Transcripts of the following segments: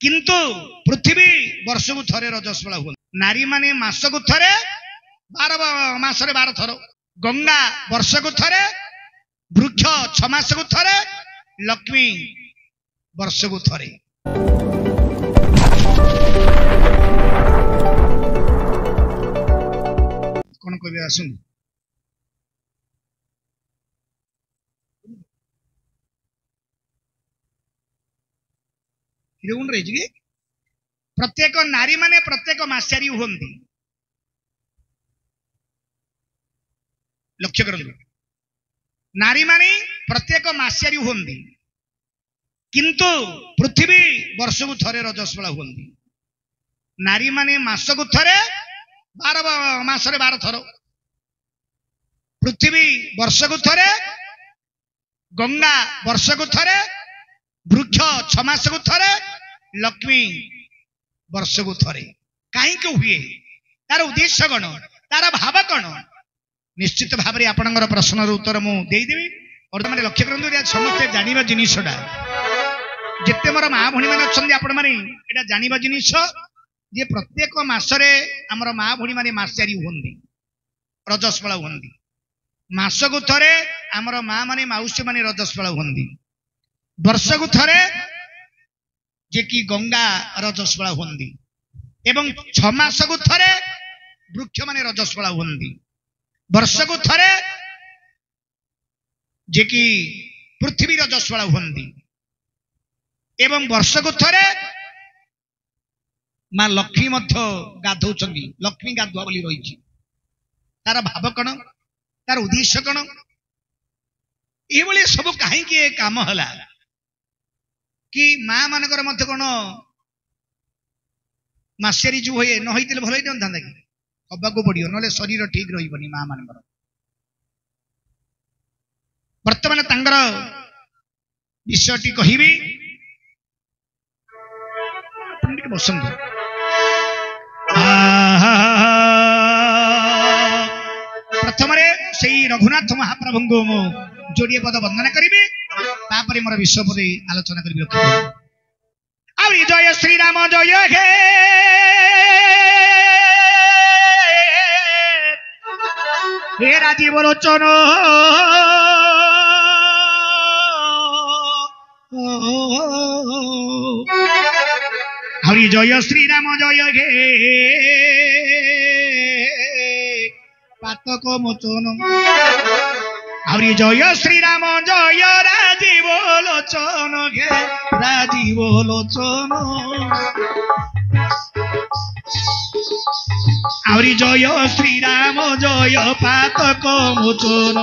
किंतु पृथ्वी वर्ष को थरे रजस्वला हुआ नारी माने मास को थरे 12 मासरे 12 थर गंगा वर्ष को थरे वृक्ष 6 मास को थरे लक्ष्मी वर्ष को थरे कौन कह आसुन रही प्रत्येक नारी माने प्रत्येक मासारी हुंदी लक्ष्य करंतु नारी माने प्रत्येक मासारी हुंदी किंतु पृथ्वी वर्ष को थरे रजस्वला हुंदी नारी माने मास को थरे 12 मासरे 12 थर पृथ्वी वर्ष को थरे गंगा वर्ष को थरे वृक्ष 6 मास को थरे लक्ष्मी वर्ष को थरे कहीं हुए तार उद्देश्य कौन तार भाव कौन निश्चित भाव में आपंकर प्रश्न उत्तर मुदेदेवी और मैंने लक्ष्य करूँ समस्ते जानवा जिनटा जिते मोर माँ भणी मैंने अच्छा आपण मैंने जानवा जिनिस जे प्रत्येक मासरे आमर माँ भणी मैंने मासारी हुंदी रजस्वला हुंदी मास को थरे आमर माँ माने माउसी माने रजस्वला हुंदी वर्ष को थरे जे कि गंगा रजस्वला हुंदी एवं 6 मास को थरे वृक्ष माने रजस्वला हुंदी वर्ष को थरे जे कि पृथ्वी रजस्वला हुंदी एवं वर्ष को थरे मां लक्ष्मी मध्य गाधौचंदी लक्ष्मी गाधुआ बोली रही तार भाव कण तार उद्देश्य कण ये सब कहीं काम हला कि माँ मानकर मत कौन मासारी जो हुए न होते भल था कि हवा को पड़ो ना शरीर ठीक रही माँ मान बर्तमान तांगर विषयटी कहबी बसंत प्रथम से रघुनाथ महाप्रभु को मु जोड़े पद वंदना करी तापर मोर विश्व पर आलोचना करी आउरी जय श्री राम जय हे राजीव लोचन आउरी जय श्री राम जय हे पातक मोचन आउरी जय श्री राम जय राजीव लोचन गे राजीव लोचन आउरी जय श्री राम जय पातक मोचन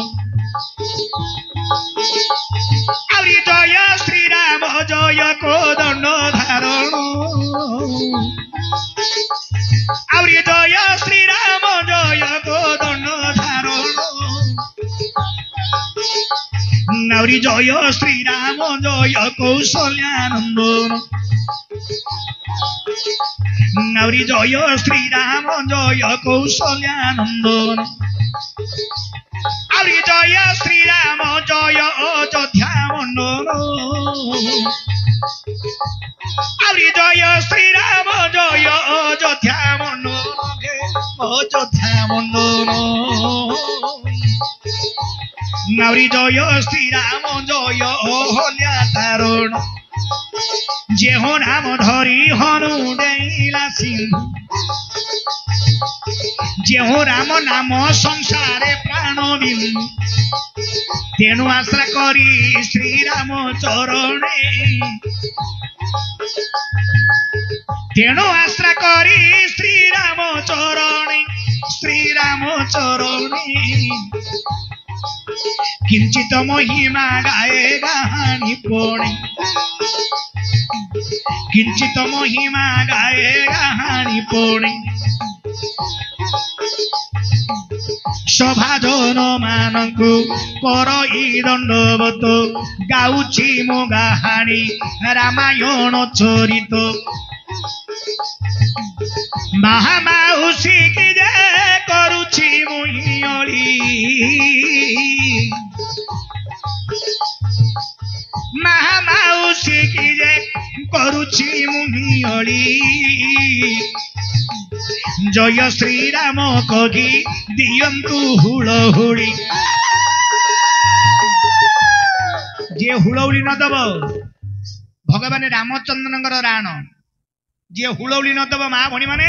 आउरी जय श्री राम जय कोदंड धारण आउरी जय श्री राम जय कोदंड धारण नाउरी जय श्री राम जय कौशल्यानंदन नाउरी जय श्री राम जय कौशल्यानंदन आउरी जय श्री राम जय अयोध्या मंडन आउरी जय श्री राम जय अयोध्या मंडन अयोध्या मंडन नाउरी जय श्री राम जय अहल्या तारण जेहो नाम धरी हनु डेला सिंधु जेहो राम नाम संसारे प्राण बिंदु तेणु आश्रा करी श्री राम चरणे तेणु आश्रा करी श्री राम चरणे किंचित महिमा गाए गाहानी पुणे किंचित महिमा गाए गाहानी पुणे सभाजन मानकु करई दंडवत गाउची मो गाहानी रामायण चरित महामाउसी की जय करुची मुहियली महामाउसी की जय କରୁଛି ମୁନିଅଳି ଜୟ ଶ୍ରୀରାମ କହି ଦିଅନ୍ତୁ ହୁଳହୁଳି। ଯିଏ ହୁଳହୁଳି ନ ଦବ ଭଗବାନ ରାମଚନ୍ଦ୍ରଙ୍କର ରାଣ, ଯିଏ ହୁଳହୁଳି ନ ଦବ ମା ଭଉଣୀ ମାନେ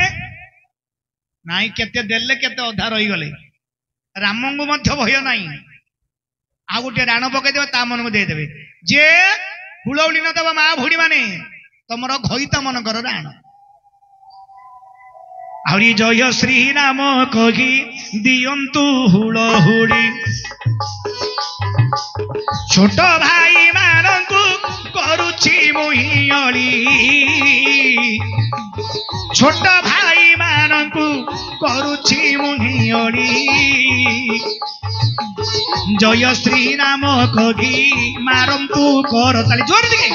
ନାଇଁ କେତେ ଦେଲେ କେତେ ଅଧା ରହିଗଲେ। ରାମଙ୍କୁ ମଧ୍ୟ ଭୟ ନାହିଁ, ଆଉ ଗୋଟେ ରାଣ ପକେଇଦେବେ ତା ମନକୁ ଦେଇଦେବେ। ଯେ ହୁଳହୁଳି ନ ଦବ ମା ଭଉଣୀ ମାନେ ତମର ଘଇତ ମନଙ୍କର ରାଣ। ଆହୁରି ଜୟ ଶ୍ରୀରାମ କହି ଦିଅନ୍ତୁ ହୁଳହୁଳି ଛୋଟ ଭାଇ ମାନଙ୍କୁ କରୁଛି ମୁହିଁଅଳି ଛୋଟ ଭାଇ ମାନଙ୍କୁ କରୁଛି ମୁହିଁଅଳି ଜୟ ଶ୍ରୀରାମ କହି ମାରନ୍ତୁ କରତାଳି ଜୋର ଟିକେ।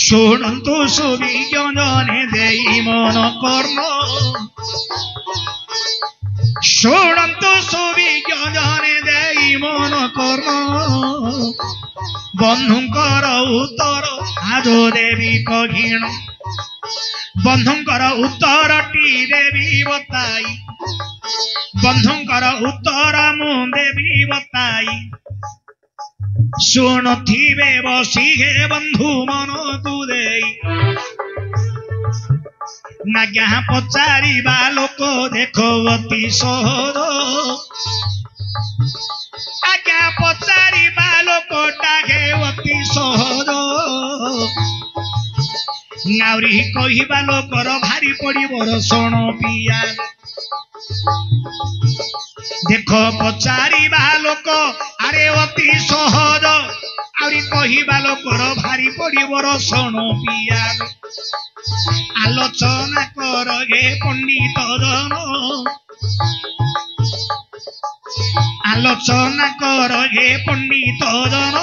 ଶୁଣନ୍ତୁ ସୁବିଜ୍ଞ ଜନେ ଦେଇ ମନ କର୍ଣ୍ଣ ଶୁଣନ୍ତୁ ସୁବିଜ୍ଞ ଜନେ ଦେଇ ମନ କର୍ଣ୍ଣ ବନ୍ଧୁଙ୍କର ଉତ୍ତର ଆଜ ଦେବି କଘିଣ ବନ୍ଧୁଙ୍କର ଉତ୍ତରଟି ଦେବି ବତାଇ ବନ୍ଧୁଙ୍କର ଉତ୍ତର ମୁଁ ଦେବି ବତାଇ ଶୁଣୁଥିବେ ବସି ହେ ବନ୍ଧୁ ମନକୁ ଦେଇ ଆଜ୍ଞା ପଚାରିବା ଲୋକ ଦେଖ ଅତି ସହଜ ଆଜ୍ଞା ପଚାରିବା ଲୋକଟା ହେ ଅତି ସହଜ ଆହୁରି କହିବା ଲୋକର ଭାରି ପଡିବ ରସଣ ପିଆ ଦେଖ ପଚାରିବା ଲୋକ ଆରେ ଅତି ସହଜ ଆହୁରି କହିବା ଲୋକର ଭାରି ପଡିବ ରସଣ ପିଆଜ ଆଲୋଚନା କର ହେ ପଣ୍ଡିତ ଜନ ଆଲୋଚନା କର ହେ ପଣ୍ଡିତ ଜନ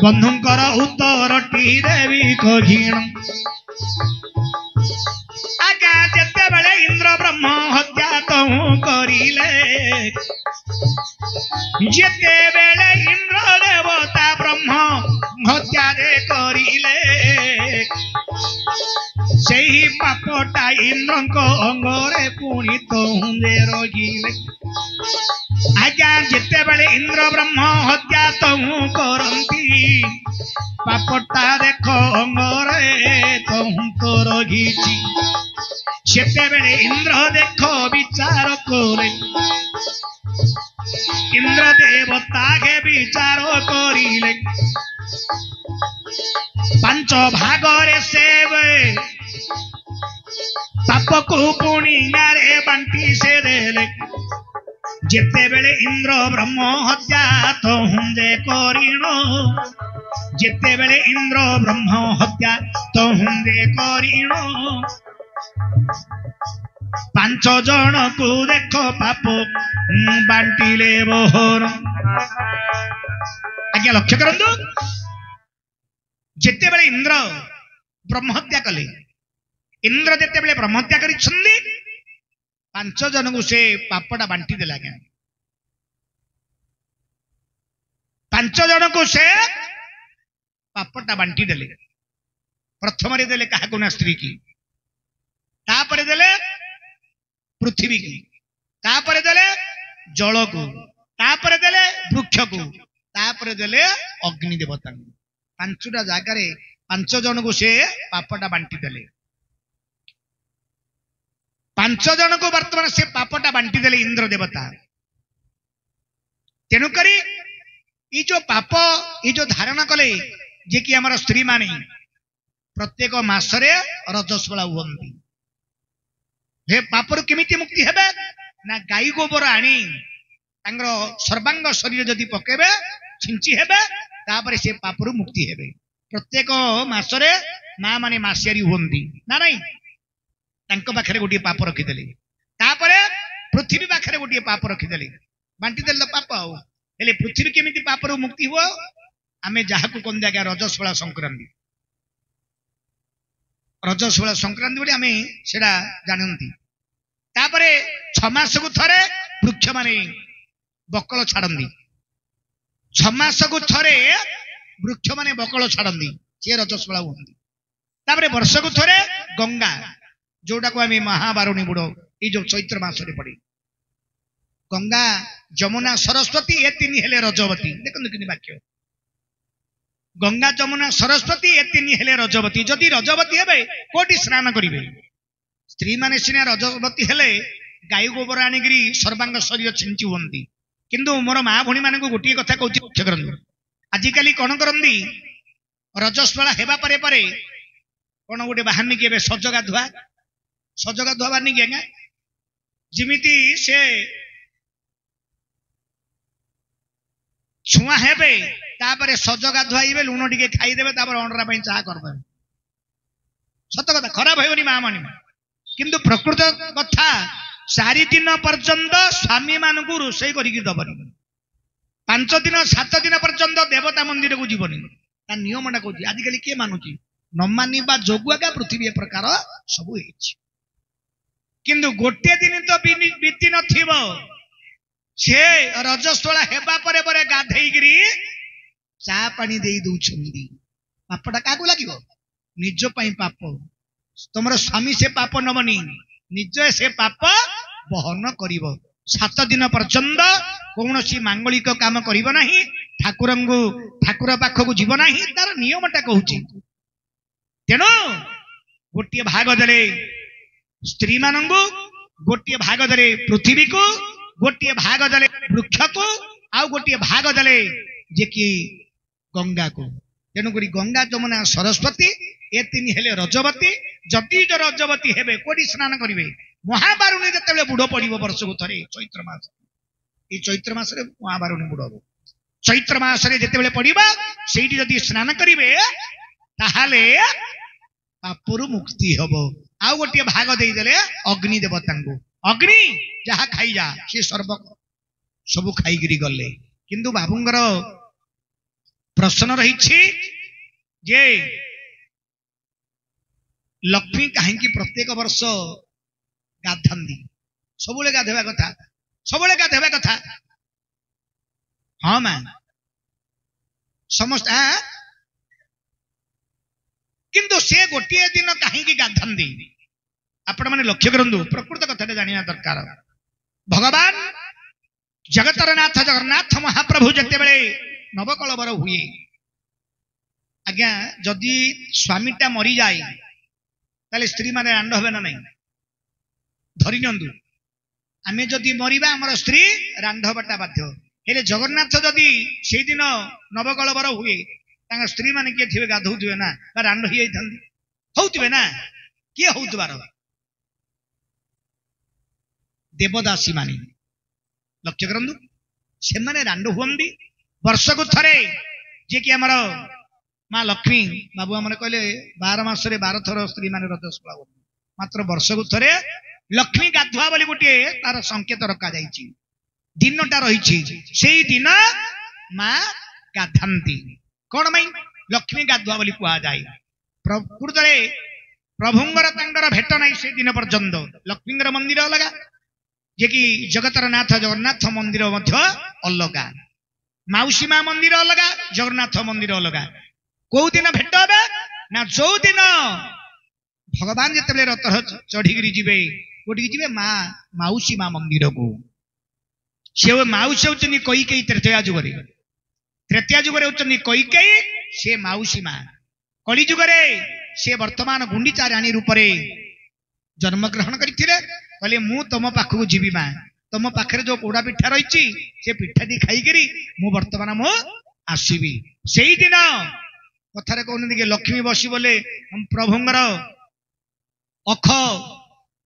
ବନ୍ଧୁଙ୍କର ଉତ୍ତରଟି ଦେବି କଘିଣ ଆଜ୍ଞା ଯେତେବେଳେ ଇନ୍ଦ୍ର ବ୍ରହ୍ମ ହତ୍ୟା ତହୁଁ କରିଲେ ଯେତେବେଳେ ଇନ୍ଦ୍ର ଦେବତା ବ୍ରହ୍ମ ହତ୍ୟା କରିଲେ ସେହି ପାପଟା ଇନ୍ଦ୍ରଙ୍କ ଅଙ୍ଗରେ ପୁଣି ତହୁଁରେ ରହିଲେ ଆଜ୍ଞା ଯେତେବେଳେ ଇନ୍ଦ୍ର ବ୍ରହ୍ମ ହତ୍ୟା ତହୁଁ କରନ୍ତି ପାପଟା ଦେଖ ଅଙ୍ଗରେ ତହୁଁ ତ ରହିଛି ସେତେବେଳେ ଇନ୍ଦ୍ର ଦେଖ ବିଚାର କରେ ଇନ୍ଦ୍ର ଦେବତାକେ ବିଚାର କରିଲେ ପାଞ୍ଚ ଭାଗରେ ସେ ପାପକୁ ପୁଣି ଗାରେ ବାଣ୍ଟି ସେ ଦେଲେ ଯେତେବେଳେ ଇନ୍ଦ୍ର ବ୍ରହ୍ମ ହତ୍ୟା ତହୁଁ କରିଣ ଯେତେବେଳେ ଇନ୍ଦ୍ର ବ୍ରହ୍ମ ହତ୍ୟା ତହୁଁ କରିଣ ପାଞ୍ଚ ଜଣକୁ ଦେଖ ପାପ ବାଣ୍ଟିଲେ ବହର ଆଜ୍ଞା ଲକ୍ଷ୍ୟ କରନ୍ତୁ ଯେତେବେଳେ ଇନ୍ଦ୍ର ବ୍ରହ୍ମହତ୍ୟା କଲେ ଇନ୍ଦ୍ର ଯେତେବେଳେ ବ୍ରହ୍ମହତ୍ୟା କରିଛନ୍ତି ପାଞ୍ଚ ଜଣଙ୍କୁ ସେ ପାପଟା ବାଣ୍ଟି ଦେଲେ ଆଜ୍ଞା ପାଞ୍ଚ ଜଣଙ୍କୁ ସେ ପାପଟା ବାଣ୍ଟି ଦେଲେ ପ୍ରଥମରେ ଦେଲେ କାହାକୁ ନା ସ୍ତ୍ରୀ କି ତାପରେ ଦେଲେ ପୃଥିବୀ କି ତାପରେ ଦେଲେ ଜଳକୁ ତାପରେ ଦେଲେ ବୃକ୍ଷକୁ ତାପରେ ଦେଲେ ଅଗ୍ନି ଦେବତାଙ୍କୁ ପାଞ୍ଚଟା ଜାଗାରେ ପାଞ୍ଚ ଜଣଙ୍କୁ ସେ ପାପଟା ବାଣ୍ଟି ଦେଲେ ପାଞ୍ଚ ଜଣଙ୍କୁ ବର୍ତ୍ତମାନ ସେ ପାପଟା ବାଣ୍ଟି ଦେଲେ ଇନ୍ଦ୍ର ଦେବତା ତେଣୁକରି ଏଇ ଯୋଉ ପାପ ଏଇ ଯୋଉ ଧାରଣା କଲେ ଯେ କି ଆମର ସ୍ତ୍ରୀ ମାନେ ପ୍ରତ୍ୟେକ ମାସରେ ରଜସ୍ୱଳା ହୁଅନ୍ତି हे पापर केमिति मुक्ति हेबे ना गाई गोबर आनी तांगर सर्वांग शरीर जदि पकेबे छिंची हेबे तापर से पापर मुक्ति हेबे प्रत्येक मासरे ना माने मासियारी होंदी ना नहीं तांको पाखरे गोटी पाप रखि देले तापरे पृथ्वी पाखरे गोटी पाप रखि देले बांटी देले पाप आ हेले पृथ्वी केमिति पापर मुक्ति हो आमे जाहाकु कोन जागा रजस्वला संक्रांति बडी आमे सेडा जानंती तापरे 6 मास को थरे वृक्ष माने बकल छाड़ंदी 6 ମାସକୁ ଥରେ ବୃକ୍ଷ ମାନେ ବକଳ ଛାଡନ୍ତି, ସିଏ ରଜସ୍ୱଳା ହୁଅନ୍ତି। ତାପରେ ବର୍ଷକୁ ଥରେ ଗଙ୍ଗା, ଯୋଉଟାକୁ ଆମେ ମହାବାରୁଣୀ ବୁଡ, ଏଇ ଯୋଉ ଚୈତ୍ର ମାସରେ ପଡେ। ଗଙ୍ଗା, ଯମୁନା, ସରସ୍ୱତୀ ଏ 3 ହେଲେ ରଜବତୀ। ଦେଖନ୍ତୁ କିନ୍ତୁ ବାକ୍ୟ, ଗଙ୍ଗା, ଯମୁନା, ସରସ୍ୱତୀ ଏ 3 ହେଲେ ରଜବତୀ। ଯଦି ରଜବତୀ ହେବେ କୋଉଠି ସ୍ନାନ କରିବେ? ସ୍ତ୍ରୀ ମାନେ ସିନା ରଜବତୀ ହେଲେ ଗାଈ ଗୋବର ଆଣିକିରି ସର୍ବାଙ୍ଗ ଶରୀର ଛିଞ୍ଚି ହୁଅନ୍ତି। କିନ୍ତୁ ମୋର ମା ଭଉଣୀ ମାନଙ୍କୁ ଗୋଟିଏ କଥା କହୁଛି, ଲକ୍ଷ୍ୟ କରନ୍ତୁ। ଆଜିକାଲି କଣ କରନ୍ତି, ରଜସ୍ୱଳା ହେବା ପରେ ପରେ କଣ ଗୋଟେ ବାହାରିନି କି ଏବେ ସଜଗାଧୁଆ ବାହାରିନି କି ଆଜ୍ଞା? ଯେମିତି ସେ ଛୁଆ ହେବେ, ତାପରେ ସଜଗାଧୁଆ ହେଇବେ, ଲୁଣ ଟିକେ ଖାଇଦେବେ, ତାପରେ ଅଣ୍ଡରା ପାଇଁ ଚାହା କରିଦେବେ। ସତ କଥା, ଖରାପ ହେବନି ମା ମାନେ। କିନ୍ତୁ ପ୍ରକୃତ କଥା, 4 ଦିନ ପର୍ଯ୍ୟନ୍ତ ସ୍ୱାମୀ ମାନଙ୍କୁ ରୋଷେଇ କରିକି ଦବନି। 5 ଦିନ 7 ଦିନ ପର୍ଯ୍ୟନ୍ତ ଦେବତା ମନ୍ଦିରକୁ ଯିବନି। ତା ନିୟମଟା କହୁଛି। ଆଜିକାଲି କିଏ ମାନୁଛି? ନ ମାନିବା ଯୋଗୁ ଆଜ୍ଞା ପୃଥିବୀ ଏ ପ୍ରକାର ସବୁ ହେଇଛି। କିନ୍ତୁ ଗୋଟିଏ ଦିନ ତ ବିତି ନଥିବ, ସେ ରଜସ୍ୱଳା ହେବା ପରେ ପରେ ଗାଧେଇକିରି ଚା ପାଣି ଦେଇ ଦଉଛନ୍ତି। ପାପଟା କାହାକୁ ଲାଗିବ? ନିଜ ପାଇଁ ପାପ। ତମର ସ୍ୱାମୀ ସେ ପାପ ନବନି, ନିଜ ସେ ପାପ ବହନ କରିବ। 7 ଦିନ ପର୍ଯ୍ୟନ୍ତ କୌଣସି ମାଙ୍ଗଳିକ କାମ କରିବ ନାହିଁ, ଠାକୁର ପାଖକୁ ଯିବ ନାହିଁ। ତାର ନିୟମଟା କହୁଛି। ତେଣୁ ଗୋଟିଏ ଭାଗ ଦେଲେ ସ୍ତ୍ରୀ ମାନଙ୍କୁ, ଗୋଟିଏ ଭାଗ ଦେଲେ ପୃଥିବୀକୁ, ଗୋଟିଏ ଭାଗ ଦେଲେ ବୃକ୍ଷକୁ, ଆଉ ଗୋଟିଏ ଭାଗ ଦେଲେ ଯେ କି ଗଙ୍ଗାକୁ। ତେଣୁକରି ଗଙ୍ଗା, ଯମୁନା, ସରସ୍ୱତୀ ଏ 3 ହେଲେ ରଜବତୀ। ଯଦି ରଜବତୀ ହେବେ କୋଉଠି ସ୍ନାନ କରିବେ? ମହାବାରୁଣୀ ଯେତେବେଳେ ବୁଡ ପଡିବ ବର୍ଷକୁ ଥରେ, ଚୈତ୍ର ମାସ। ଏଇ ଚୈତ୍ର ମାସରେ ମହାବାରୁଣୀ ବୁଡ ହବ। ଚୈତ୍ର ମାସରେ ଯେତେବେଳେ ପଡିବ, ସେଇଠି ଯଦି ସ୍ନାନ କରିବେ ତାହେଲେ ପାପରୁ ମୁକ୍ତି ହବ। ଆଉ ଗୋଟିଏ ଭାଗ ଦେଇଦେଲେ ଅଗ୍ନି ଦେବତାଙ୍କୁ। ଅଗ୍ନି ଯାହା ଖାଇଯା, ସେ ସବୁ ଖାଇକିରି ଗଲେ। କିନ୍ତୁ ବାବୁଙ୍କର ପ୍ରଶ୍ନ ରହିଛି ଯେ ଲକ୍ଷ୍ମୀ କାହିଁକି ପ୍ରତ୍ୟେକ ବର୍ଷ ଗାଧାନ୍ତି? ସବୁବେଳେ ଗାଧେଇବା କଥା, ସବୁବେଳେ ଗାଧେଇବା କଥା। ହଁ ମା, ସମସ୍ତେ। କିନ୍ତୁ ସେ ଗୋଟିଏ ଦିନ କାହିଁକି ଗାଧାନ୍ତି? ଆପଣ ମାନେ ଲକ୍ଷ୍ୟ କରନ୍ତୁ, ପ୍ରକୃତ କଥାଟା ଜାଣିବା ଦରକାର। ଭଗବାନ ଜଗତର ନାଥ ଜଗନ୍ନାଥ ମହାପ୍ରଭୁ ଯେତେବେଳେ ନବକଳବର ହୁଏ, ଆଜ୍ଞା ଯଦି ସ୍ୱାମୀଟା ମରିଯାଏ ତାହେଲେ ସ୍ତ୍ରୀ ମାନେ ରାଣ୍ଡ ହେବେ ନା ନାହିଁ? ଧରି ନିଅନ୍ତୁ, ଆମେ ଯଦି ମରିବା ଆମର ସ୍ତ୍ରୀ ରାଣ୍ଡ ହେବାଟା ବାଧ୍ୟ। ହେଲେ ଜଗନ୍ନାଥ ଯଦି ସେଇଦିନ ନବକଳବର ହୁଏ, ତାଙ୍କ ସ୍ତ୍ରୀ ମାନେ କିଏ ଥିବେ? ଗାଧଉଥିବେ ନା, ବା ରାଣ୍ଡ ହେଇଯାଇଥାନ୍ତି? ହଉଥିବେ ନା? କିଏ ହଉଥିବାର? ଦେବଦାସୀ ମାନେ। ଲକ୍ଷ୍ୟ କରନ୍ତୁ, ସେମାନେ ରାଣ୍ଡ ହୁଅନ୍ତି ବର୍ଷକୁ ଥରେ। ଯିଏ କି ଆମର ମା ଲକ୍ଷ୍ମୀ, ବାବୁ ଆମର କହିଲେ 12 ମାସରେ 12 ଥର ସ୍ତ୍ରୀ ମାନେ ରଜସ୍ୱଳା ହୁଅନ୍ତି। ମାତ୍ର ବର୍ଷକୁ ଥରେ ଲକ୍ଷ୍ମୀ ଗାଧୁଆ ବୋଲି ଗୋଟିଏ ତାର ସଂକେତ ରଖାଯାଇଛି, ଦିନଟା ରହିଛି। ସେଇ ଦିନ ମା ଗାଧାନ୍ତି। କଣ ପାଇଁ ଲକ୍ଷ୍ମୀ ଗାଧୁଆ ବୋଲି କୁହାଯାଏ? ପ୍ରକୃତରେ ପ୍ରଭୁଙ୍କର ତାଙ୍କର ଭେଟ ନାହିଁ ସେଇ ଦିନ ପର୍ଯ୍ୟନ୍ତ। ଲକ୍ଷ୍ମୀଙ୍କର ମନ୍ଦିର ଅଲଗା, ଯେ କି ଜଗତର ନାଥ ଜଗନ୍ନାଥ ମନ୍ଦିର ମଧ୍ୟ ଅଲଗା, ମାଉସୀ ମା ମନ୍ଦିର ଅଲଗା, ଜଗନ୍ନାଥ ମନ୍ଦିର ଅଲଗା। କୋଉ ଦିନ ଭେଟ ହେବେ ନା, ଯୋଉ ଦିନ ଭଗବାନ ଯେତେବେଳେ ରଥ ଚଢିକିରି ଯିବେ, କୋଉଠିକି ଯିବେ? ମାଉସୀ ମା ମନ୍ଦିରକୁ। ସେ ମାଉସୀ ହଉଛନ୍ତି କୈକେୟୀ। ତ୍ରେତୟା ଯୁଗରେ ହଉଛନ୍ତି କୈକେୟୀ, ସେ ମାଉସୀ ମା। କଳି ଯୁଗରେ ସେ ବର୍ତ୍ତମାନ ଗୁଣ୍ଡିଚା ରାଣୀ ରୂପରେ ଜନ୍ମଗ୍ରହଣ କରିଥିଲେ। କହିଲେ ମୁଁ ତମ ପାଖକୁ ଯିବି ମା, ତମ ପାଖରେ ଯୋଉ ପୋଡା ପିଠା ରହିଛି ସେ ପିଠାଟି ଖାଇକିରି ମୁଁ ବର୍ତ୍ତମାନ ଆସିବି। ସେଇଦିନ କଥାରେ କହୁନାହାନ୍ତି କି ଲକ୍ଷ୍ମୀ ବସି ବୋଲେ ପ୍ରଭୁଙ୍କର ଅଖ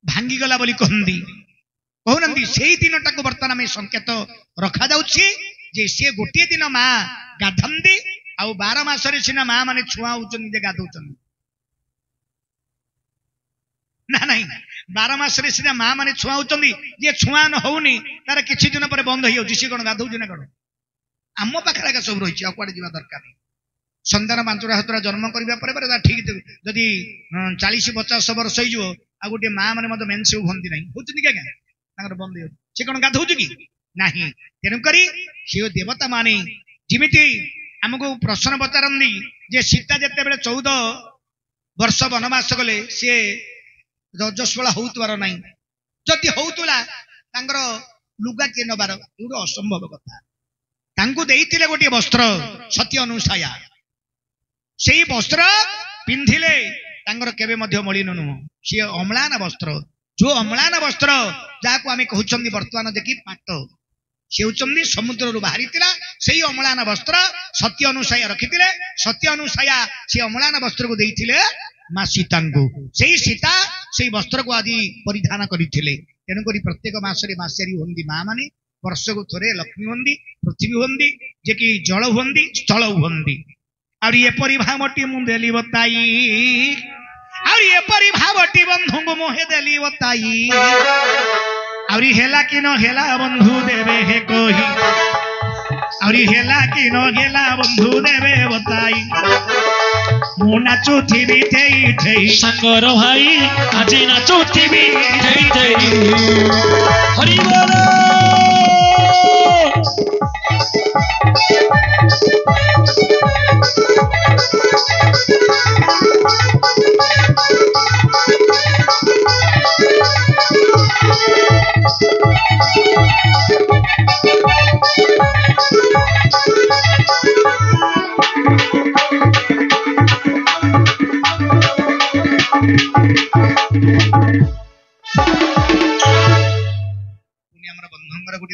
ଭାଙ୍ଗିଗଲା ବୋଲି କହୁନାହାନ୍ତି। ସେଇ ଦିନଟାକୁ ବର୍ତ୍ତମାନ ଆମେ ସଂକେତ ରଖାଯାଉଛି ଯେ ସେ ଗୋଟିଏ ଦିନ ମା ଗାଧାନ୍ତି। ଆଉ 12 ମାସରେ ସିନା ମା ମାନେ ଛୁଆ ହଉଛନ୍ତି ଯେ ଗାଧଉଛନ୍ତି ନା ନାହିଁ? 12 ମାସରେ ସିନା ମା ମାନେ ଛୁଆ ହଉଛନ୍ତି, ଯିଏ ଛୁଆ ନ ହଉନି ତାର କିଛି ଦିନ ପରେ ବନ୍ଦ ହେଇଯାଉଛି, ସିଏ କଣ ଗାଧଉଛି ନା କଣ? ଆମ ପାଖରେ ଆଜ୍ଞା ସବୁ ରହିଛି, ଆଉ କୁଆଡେ ଯିବା ଦରକାର ନାହିଁ। ସନ୍ତାନ 5ଟା ହାତଟା ଜନ୍ମ କରିବା ପରେ ପରେ ଠିକ ଯଦି 40-50 ବର୍ଷ ହେଇଯିବ, ଆଉ ଗୋଟିଏ ମା ମାନେ ମଧ୍ୟ ମେନ୍ସ ହୁଅନ୍ତି ନାହିଁ, ହଉଛନ୍ତି କି ଆଜ୍ଞା? ତାଙ୍କର ବନ୍ଦ ହେଇଯାଉଛି, ସେ କଣ ଗାଧଉଛି କି? ନାହିଁ। ତେଣୁକରି ସେ ଦେବତା ମାନେ जिमिति आमको प्रश्न पचारती जे सीता जितेबाला 14 वर्ष वनवास गले सी रजस्वला होउतवार नाही जदि होउतुला तांगर लुगा के नबार एगुटे असंभव कथा तांकु देइतिले गोटे वस्त्र सत्य अनुसाया सेई वस्त्र पिंधिले तांगर केबे मध्य मलिन नुह सी अम्लान वस्त्र जो अम्लान वस्त्र जाको आमे कहउछन्दी वर्तमान देखि पाट से होउछन्दी समुद्र बाहरी से अम्लान वस्त्र सत्य अनुसाया रखिथिले सत्य अनुसाया से अम्लान वस्त्र को देइथिले माँ सीता को सीता से वस्त्र को आदि परिधान करथिले तेणुक प्रत्येक मासरे मासेरी हुंदी माँ माने वर्ष को थोड़े लक्ष्मी हुंदी पृथ्वी हुंदी जे कि जल हुंदी स्थल हुंदी और एपरी भावटी मु देली बताई और एपरी भावटी बंधु को मोहे देली बताई और हेला कि न हेला बंधु देवे हे कोही और हेला कि न हेला बंधु देवे बताई मु नाचुथिबी ठेई ठेई सागर भाई आज नाचुथिबी ठेई ठेई हरि बोल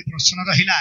प्रश्न रहिला